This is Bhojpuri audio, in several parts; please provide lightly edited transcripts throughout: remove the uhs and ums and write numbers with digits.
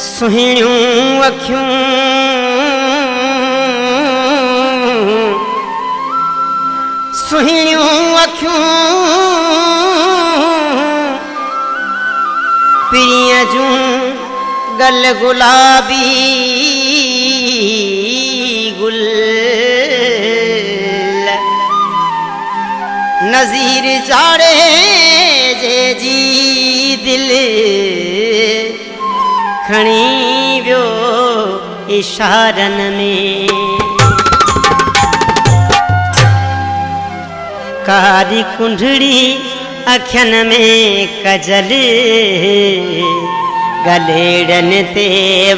सुहिणियूं अखियूं सुहिणियूं अखियूं पिरीअ जूं गल गुलाबी गुल नज़ीर चाड़े जे जी दिल खणी वियो इशारन में कारी कुंडड़ी अखियन में कजल गलेड़न ते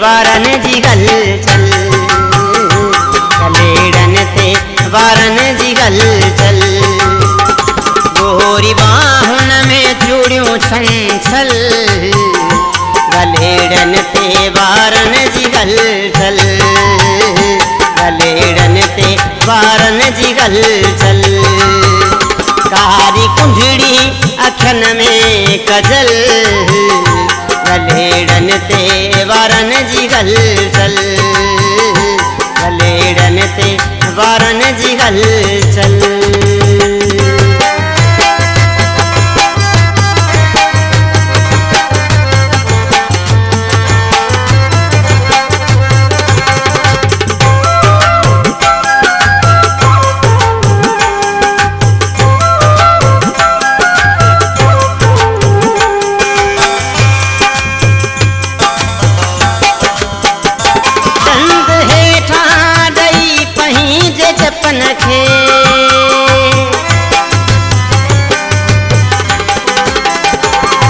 वारन जी हलचल गलेड़न ते वारन जी हलचल गोरी बाहुन में चूड़ियों छंछल गलेड़न ते वारन जी हलचल गलेड़न ते वारन जी हलचल कारी कुंडड़ी अखियन में कजल गलेड़न ते वारन जी हलचल गलेड़न ते वारन जी हलचल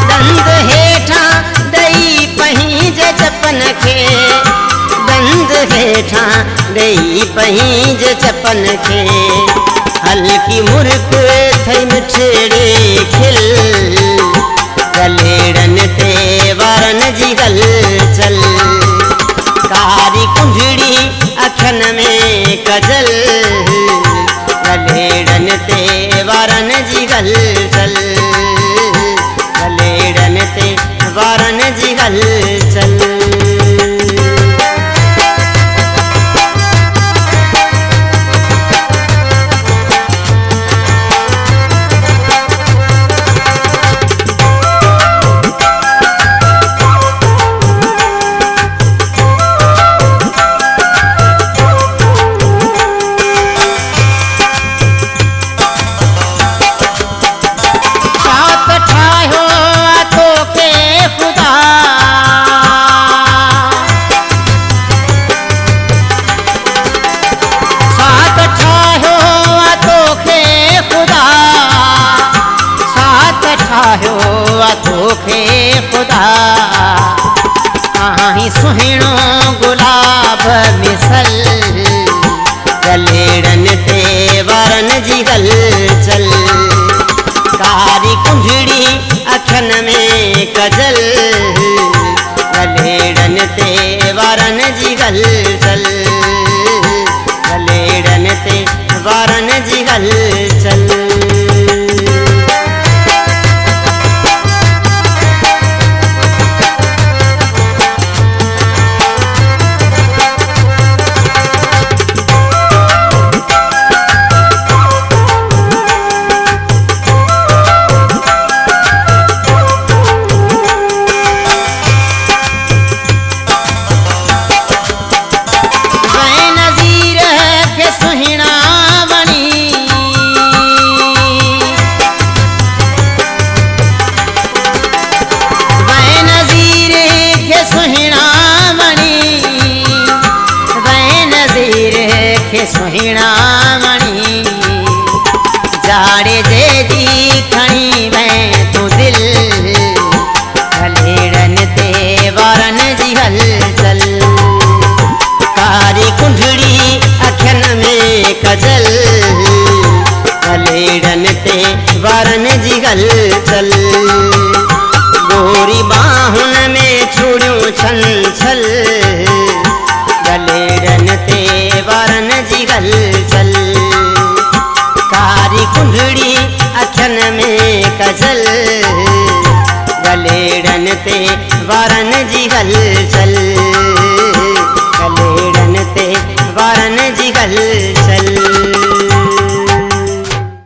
दंद हेठां दई पंहिंज चपन खे दंद हेठां दई पंहिंज चपन खे हल्की मुर्क थई मिठड़े खिल गलेड़न ते वारन जी हलचल कारी कुंडड़ी अखियन में कजल गलेड़न ते वारन जी हलचल गलेड़न ते वारन जी हलचल तोखे खुदा आहीं सुहिणो गुलाब मिसल गलेड़न ते वारन जी हलचल कारी कुंडड़ी अखियन में कजल गलेड़न ते वारन जी हलचल गलेड़न ते वारन जी हलचल सुहिणा मणी जाड़े जे दी खणी मैं तू दिल गलेड़न ते वारन जी हलचल कारी कुंडड़ी अखियन में कजल गलेड़न ते वारन जी हलचल गोरी बाहुन में चूड़ियों छंछल गलेड़न ते वारन जी हलचल कारी कुंडड़ी अखियन में कजल गलेड़न ते वारन जी हलचल गलेड़न ते वारन जी हलचल।